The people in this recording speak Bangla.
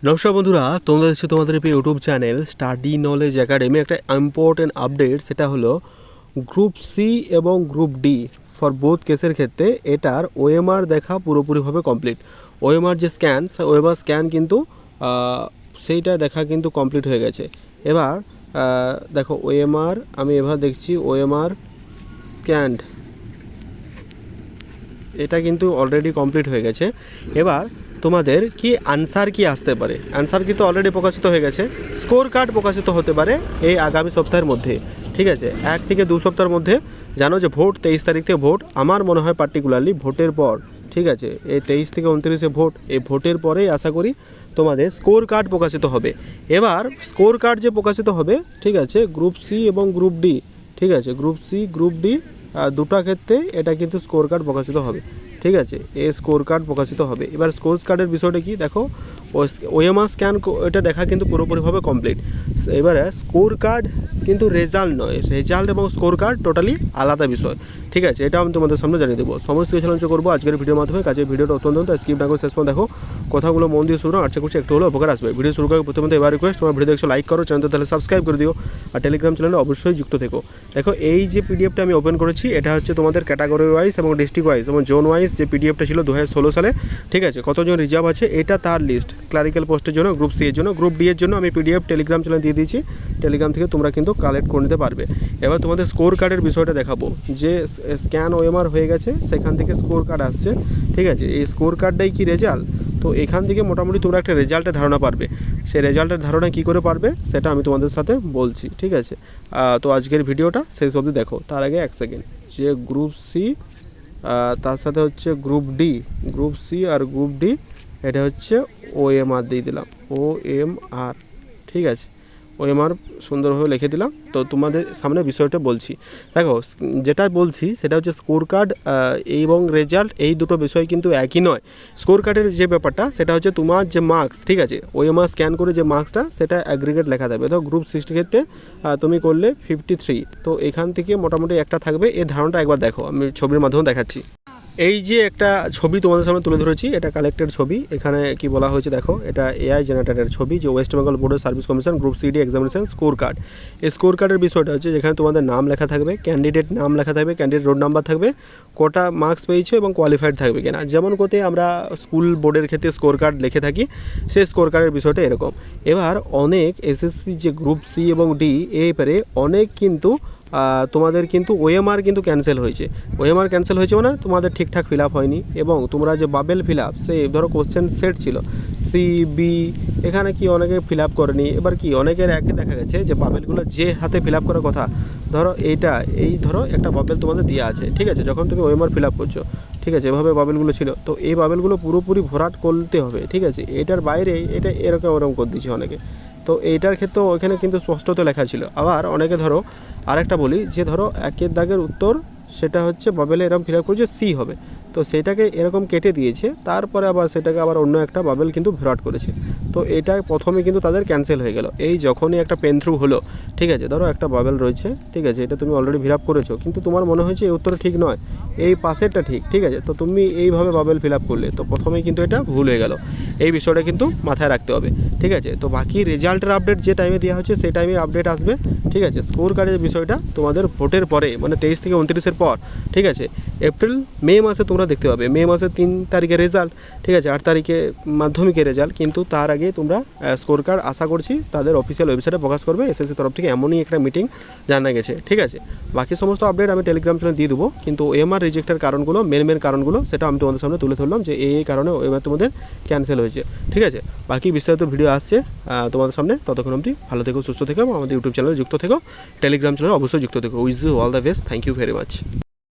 নমস্কার বন্ধুরা, তোমরা দেখছো তোমাদের YouTube channel study knowledge academy. একটা ইম্পর্টেন্ট আপডেট, সেটা হলো গ্রুপ সি এবং গ্রুপ ডি ফর বোথ কেসের ক্ষেত্রে এটার ওএমআর দেখা পুরোপুরিভাবে কমপ্লিট। ওএমআর যে ওএমআর স্ক্যান কিন্তু সেইটা দেখা কিন্তু কমপ্লিট হয়ে গেছে। এবার দেখো ওএমআর, আমি এবার দেখছি ওএমআর স্ক্যান্ড, এটা কিন্তু অলরেডি কমপ্লিট হয়ে গেছে। এবার তোমাদের কি আনসার কি আসতে পারে, আনসার কিন্তু অলরেডি প্রকাশিত হয়ে গেছে। স্কোর কার্ড প্রকাশিত হতে পারে এই আগামী সপ্তাহের মধ্যে, ঠিক আছে, 1 থেকে 2 সপ্তাহের মধ্যে। জানো যে ভোট 23 তারিখ থেকে ভোট, আমার মনে হয় পার্টিকুলারলি ভোটের পর, ঠিক আছে, এই 23 থেকে 29 ভোট, এই ভোটের পরেই আশা করি তোমাদের স্কোর কার্ড প্রকাশিত হবে। এবার স্কোর কার্ড যে প্রকাশিত হবে, ঠিক আছে, গ্রুপ সি এবং গ্রুপ ডি, ঠিক আছে, গ্রুপ সি গ্রুপ ডি দুটো ক্ষেত্রে এটা কিন্তু স্কোর কার্ড প্রকাশিত হবে, ঠিক আছে, এই স্কোর কার্ড প্রকাশিত হবে। এবার স্কোর কার্ডের বিষয়টা কি দেখো, ওএমআর স্ক্যান এটা দেখা কিন্তু পুরোপুরিভাবে কমপ্লিট। এবারে স্কোর কার্ড কিন্তু রেজাল্ট নয়, রেজাল্ট এবং স্কোর কার্ড টোটালি আলাদা বিষয়, ঠিক আছে, এটা আমি তোমাদের সামনে জানিয়ে দেবো। সমস্ত কিছু আলোচনা করবো আজকের ভিডিওর মাধ্যমে। কাজে ভিডিওটা অত্যন্ত স্কিপ না করে শেষ পর্যন্ত দেখো, কথাগুলো মন দিয়ে শুনো, আশা করছি একটু হলে উপকার আসবে। ভিডিও শুরু করার প্রথমে এবার রিকোয়েস্ট, তোমার ভিডিও দেখছো লাইক করো, চ্যানেলটা তাহলে সাবস্ক্রাইব করে দিও, আর টেলিগ্রাম চ্যানেলে অবশ্যই যুক্ত থেকো। দেখো এই যে পিডিএফটা আমি ওপেন করেছি, এটা হচ্ছে তোমাদের ক্যাটাগরি ওয়াইজ এবং ডিস্ট্রিক্ট ওয়াইজ এবং জোন ওয়াইজ যে পিডিএফটা ছিল 2016 সালে, ঠিক আছে, কতজন রিজার্ভ আছে এটা তার লিস্ট। ক্লারিক্যাল পোস্টের জন্য, গ্রুপ সি এর জন্য, গ্রুপ ডি এর জন্য আমি পিডিএফ টেলিগ্রাম চ্যানেলে দিয়ে দিয়েছি, টেলিগ্রাম থেকে তোমরা কিন্তু কালেক্ট করে নিতে পারবে। এবার তোমাদের স্কোর কার্ডের বিষয়টা দেখাবো, যে স্ক্যান ওএমআর হয়ে গেছে, সেখান থেকে স্কোর কার্ড আসছে, ঠিক আছে, এই স্কোর কার্ডটাই কি রেজাল্ট, তো এখান থেকে মোটামুটি তোমরা একটা রেজাল্টের ধারণা পারবে। সেই রেজাল্টের ধারণা কী করে পারবে সেটা আমি তোমাদের সাথে বলছি, ঠিক আছে। তো আজকের ভিডিওটা শেষ অবধি দেখো। তার আগে 1 সেকেন্ড, যে গ্রুপ সি তার সাথে হচ্ছে গ্রুপ ডি, গ্রুপ সি আর গ্রুপ ডি, এটা হচ্ছে ওএমআর দিয়ে দিলাম, ওএমআর, ঠিক আছে, ওএমআর সুন্দরভাবে লিখে দিলাম। তো তোমাদের সামনে বিষয়টা বলছি, দেখো যেটা বলছি সেটা হচ্ছে স্কোর কার্ড এবং রেজাল্ট, এই দুটো বিষয় কিন্তু একই নয়। স্কোর কার্ডের যে ব্যাপারটা সেটা হচ্ছে তোমার যে মার্কস, ঠিক আছে, ওএমআর স্ক্যান করে যে মার্কসটা সেটা অ্যাগ্রিগেট লেখা থাকবে। ধরো গ্রুপ 60 ক্ষেত্রে তুমি করলে 53, তো এখান থেকে মোটামুটি একটা থাকবে। এই ধারণাটা একবার দেখো, আমি ছবির মাধ্যমে দেখাচ্ছি। এই যে একটা ছবি তোমাদের সামনে তুলে ধরেছি, এটা কালেক্টেড ছবি। এখানে কি বলা হয়েছে দেখো, এটা এআই জেনারেটেড ছবি, যে West Bengal board of service commission group CD examination score card. এই স্কোর কার্ডের বিষয়টা হচ্ছে যেখানে তোমাদের নাম লেখা থাকবে, ক্যান্ডিডেট নাম লেখা থাকবে, ক্যান্ডিডেট রোল নাম্বার থাকবে, কটা মার্কস পেয়েছে এবং কোয়ালিফাইড থাকবে কিনা। যেমন করতে আমরা স্কুল বোর্ডের ক্ষেত্রে স্কোর কার্ড লিখে থাকি, সেই স্কোর কার্ডের বিষয়টা এরকম। এবার অনেক এসএসসি যে গ্রুপ সি এবং ডি, এবারে অনেক কিন্তু তোমাদের কিন্তু ওএমআর কিন্তু ক্যান্সেল হয়েছে। ওএমআর ক্যান্সেল হয়েছে মানে তোমাদের ঠিকঠাক ফিল আপ হয়নি, এবং তোমরা যে বাবেল ফিল আপ, সে ধরো কোশ্চেন সেট ছিল সি বি, এখানে কি অনেকে ফিল আপ করেনি। এবার কি অনেকের একে দেখা গেছে যে বাবেলগুলো যে হাতে ফিল আপ করার কথা, ধরো এইটা, এই ধরো একটা বাবেল তোমাদের দেওয়া আছে, ঠিক আছে, যখন তুমি ওএমআর ফিল আপ করছো, ঠিক আছে, এভাবে বাবেলগুলো ছিল, তো এই বাবেলগুলো পুরোপুরি ভরাট করতে হবে, ঠিক আছে, এটার বাইরে এটা এরকম ওরকম করে দিচ্ছে অনেকে। তো এইটার ক্ষেত্রেও ওইখানে কিন্তু স্পষ্টত লেখা ছিল। আবার অনেকে ধরো আরেকটা বলি, যে ধরো 1 দাগের উত্তর সেটা হচ্ছে বাবেলে এরকম ফিল আপ করছে সি হবে, তো সেটাকে এরকম কেটে দিয়েছে, তারপরে আবার সেটাকে আবার অন্য একটা বাবেল কিন্তু ভরাট করেছে। তো এটা প্রথমে কিন্তু তাদের ক্যান্সেল হয়ে গেল। এই যখনই একটা পেন থ্রু হলো, ঠিক আছে, ধরো একটা বাবেল রয়েছে, ঠিক আছে, এটা তুমি অলরেডি ফিল আপ করেছো, কিন্তু তোমার মনে হয়েছে এই উত্তরটা ঠিক নয়, এই পাশেরটা ঠিক, ঠিক আছে, তো তুমি এইভাবে বাবেল ফিল আপ করলে, তো প্রথমেই কিন্তু এটা ভুল হয়ে গেল। এই বিষয়টা কিন্তু মাথায় রাখতে হবে, ঠিক আছে। তো বাকি রেজাল্টের আপডেট যে টাইমে দেওয়া হচ্ছে সেই টাইমে আপডেট আসবে, ঠিক আছে। স্কোর কার্ডের বিষয়টা তোমাদের ভোটের পরে, মানে 23 থেকে 29 পর, ঠিক আছে, এপ্রিল মে মাসে তোমরা দেখতে পাবে। মে মাসের 3 তারিখে রেজাল্ট, ঠিক আছে, 8 তারিখে মাধ্যমিকের রেজাল্ট, কিন্তু তার আগে তোমরা স্কোর কার্ড আশা করছি তাদের অফিসিয়াল ওয়েবসাইটে প্রকাশ করবে এসএসসি তরফ থেকে, এমনই একটা মিটিং জানা গেছে, ঠিক আছে। বাকি সমস্ত আপডেট আমি টেলিগ্রাম চ্যানেলে দিয়ে দেবো, কিন্তু ওএমআর রিজেক্টের কারণগুলো, মেন কারণগুলো সেটা আমি তোমাদের সামনে তুলে ধরলাম, যে এই কারণে ওএমআর তোমাদের ক্যান্সেল হয়েছে, ঠিক আছে। বাকি বিস্তারিত ভিডিও আসছে তোমাদের সামনে, ততক্ষণ অবধি ভালো থেকো, সুস্থ থেকো, আমাদের ইউটিউব চ্যানেলে যুক্ত থেকো, টেলিগ্রাম চ্যানেলে অবশ্যই যুক্ত থেকো। Wish you all the best, thank you very much.